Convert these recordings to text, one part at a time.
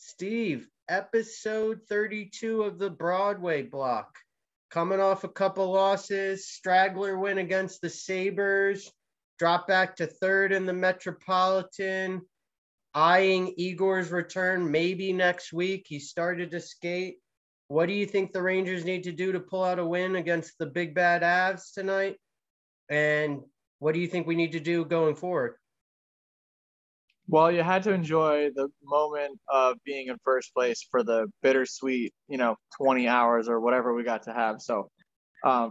Steve, episode 32 of the Broadway block. Coming off a couple losses, straggler win against the Sabres, drop back to third in the Metropolitan, eyeing Igor's return maybe next week. He started to skate. What do you think the Rangers need to do to pull out a win against the big bad Avs tonight? And what do you think we need to do going forward? Well, you had to enjoy the moment of being in first place for the bittersweet, 20 hours or whatever we got to have. So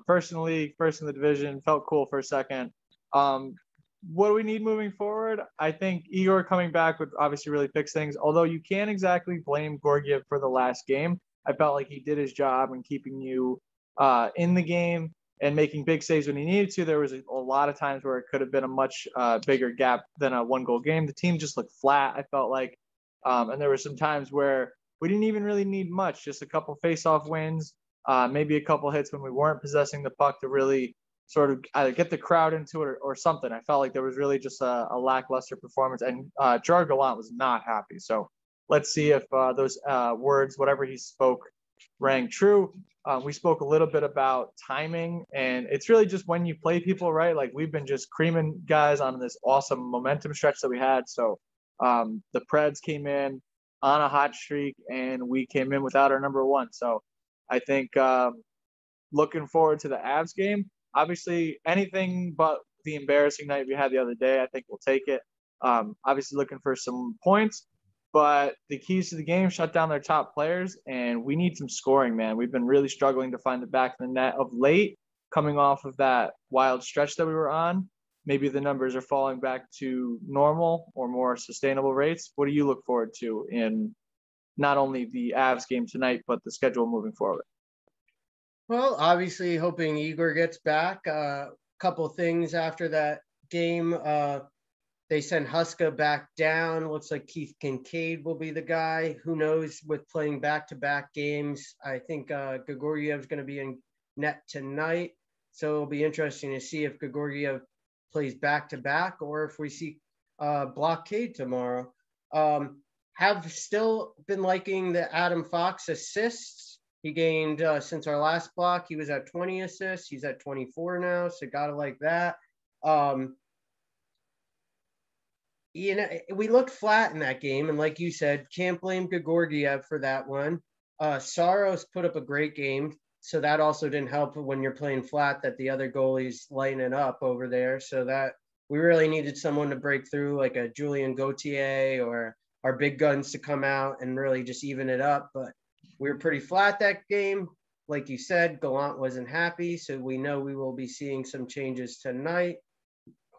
first in the league, first in the division, felt cool for a second. What do we need moving forward? I think Igor coming back would obviously really fix things, although you can't exactly blame Georgiev for the last game. I felt like he did his job in keeping you in the game and making big saves when he needed to. There was a lot of times where it could have been a much bigger gap than a one-goal game. The team just looked flat, I felt like. And there were some times where we didn't even really need much, just a couple face-off wins, maybe a couple hits when we weren't possessing the puck to really sort of either get the crowd into it or something. I felt like there was really just a lackluster performance. And Gerard Gallant was not happy. So let's see if those words, whatever he spoke, rang true. We spoke a little bit about timing, and it's really just when you play people right. Like we've been just creaming guys on this awesome momentum stretch that we had. So the Preds came in on a hot streak, and we came in without our number one. So I think looking forward to the Avs game. Obviously, anything but the embarrassing night we had the other day, I think we'll take it. Obviously, looking for some points. But the keys to the game shut down their top players, and we need some scoring, man. We've been really struggling to find the back of the net of late, coming off of that wild stretch that we were on. Maybe the numbers are falling back to normal or more sustainable rates. What do you look forward to in not only the Avs game tonight, but the schedule moving forward? Well, obviously hoping Igor gets back. Couple things after that game. They send Huska back down. Looks like Keith Kincaid will be the guy. Who knows with playing back-to-back games. I think Georgiev's going to be in net tonight. So it'll be interesting to see if Georgiev plays back-to-back or if we see blockade tomorrow. Have still been liking the Adam Fox assists. He gained, since our last block, he was at 20 assists. He's at 24 now, so got to like that. We looked flat in that game, and like you said, can't blame Georgiev for that one. Saros put up a great game, so that also didn't help when you're playing flat that the other goalie's lighting it up over there. So that we really needed someone to break through, like a Julien Gauthier or our big guns to come out and really just even it up. But we were pretty flat that game. Like you said, Gallant wasn't happy, so we know we will be seeing some changes tonight.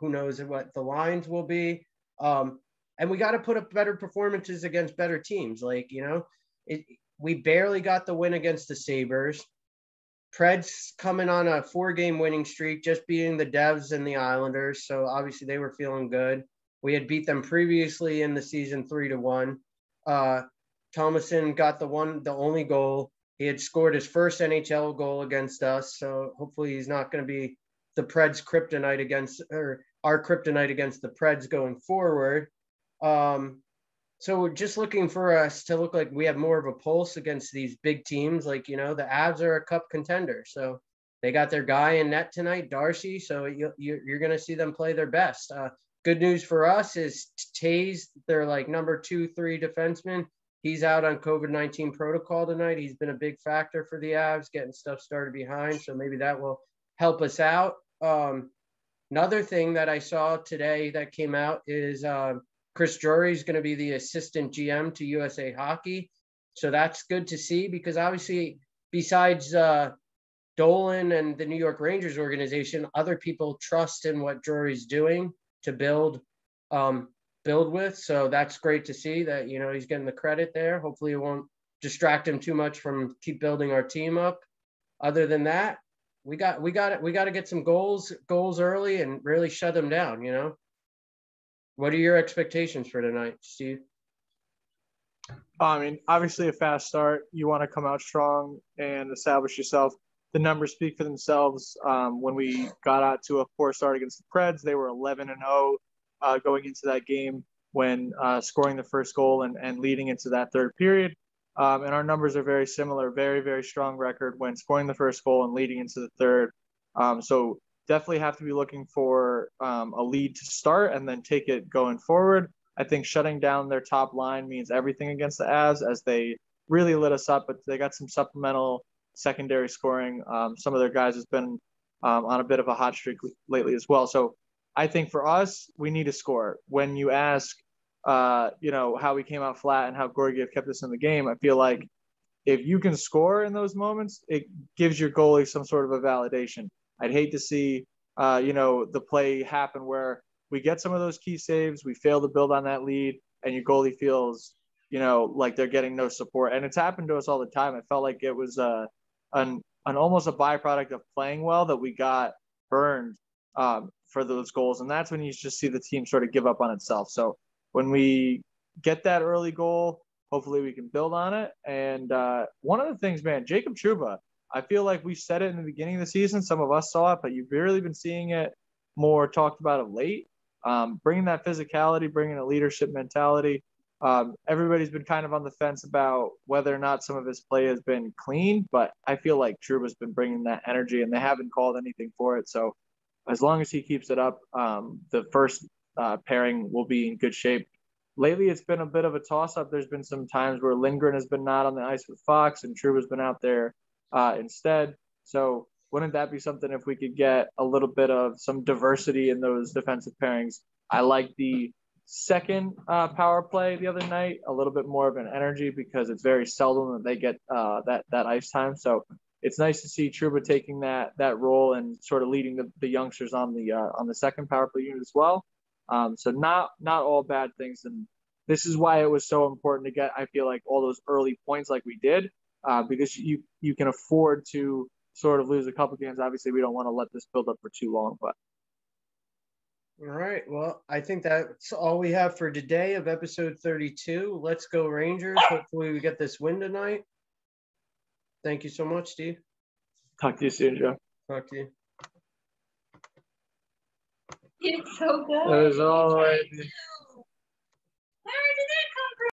Who knows what the lines will be. And we got to put up better performances against better teams. Like, we barely got the win against the Sabres. Preds coming on a 4-game winning streak, just beating the Devs and the Islanders. So obviously they were feeling good. We had beat them previously in the season 3-1. Thomason got the only goal. He had scored his first NHL goal against us. So hopefully he's not going to be the Preds kryptonite against, or our kryptonite against the Preds going forward. So we're just looking for us to look like we have more of a pulse against these big teams. Like, the Avs are a cup contender. So they got their guy in net tonight, Darcy. So you're going to see them play their best. Good news for us is Taze, their number 2-3 defenseman. He's out on COVID-19 protocol tonight. He's been a big factor for the Avs, getting stuff started behind. So maybe that will help us out. Another thing that I saw today that came out is Chris Drury is going to be the assistant GM to USA Hockey. So that's good to see because obviously besides Dolan and the New York Rangers organization, other people trust in what Drury's doing to build with. So that's great to see that, he's getting the credit there. Hopefully it won't distract him too much from keep building our team up. Other than that, we got to get some goals early and really shut them down. What are your expectations for tonight, Steve? I mean, obviously a fast start. You want to come out strong and establish yourself. The numbers speak for themselves. When we got out to a poor start against the Preds, they were 11-0 going into that game. when scoring the first goal and leading into that third period. And our numbers are very similar, very, very strong record when scoring the first goal and leading into the third. So definitely have to be looking for a lead to start and then take it going forward. I think shutting down their top line means everything against the Avs, as they really lit us up, but they got some supplemental secondary scoring. Some of their guys has been on a bit of a hot streak lately as well. So I think for us, we need to score. When you ask, how we came out flat and how Georgiev kept us in the game, I feel like if you can score in those moments, it gives your goalie some sort of a validation. I'd hate to see, the play happen where we get some of those key saves, we fail to build on that lead, and your goalie feels, like they're getting no support. And it's happened to us all the time. It felt like it was an almost a byproduct of playing well that we got burned for those goals. And that's when you just see the team sort of give up on itself. So when we get that early goal, hopefully we can build on it. And one of the things, man, Jacob Trouba, I feel like we said it in the beginning of the season. Some of us saw it, but you've really been seeing it more talked about of late. Bringing that physicality, bringing a leadership mentality. Everybody's been kind of on the fence about whether or not some of his play has been clean, but I feel like Trouba's been bringing that energy, and they haven't called anything for it. So as long as he keeps it up, the first pairing will be in good shape. Lately, it's been a bit of a toss-up. There's been some times where Lindgren has been not on the ice with Fox, and Trouba's been out there instead. So wouldn't that be something if we could get a little bit of some diversity in those defensive pairings? I like the second power play the other night, a little bit more of an energy, because it's very seldom that they get that ice time. So it's nice to see Trouba taking that role and sort of leading the youngsters on the second power play unit as well. So not all bad things, and this is why it was so important to get, I feel like, all those early points like we did, because you can afford to sort of lose a couple games. Obviously, we don't want to let this build up for too long, but. All right. Well, I think that's all we have for today of episode 32. Let's go Rangers. Hopefully we get this win tonight. Thank you so much, Steve. Talk to you soon, Joe. Talk to you. It's so good. It was all right.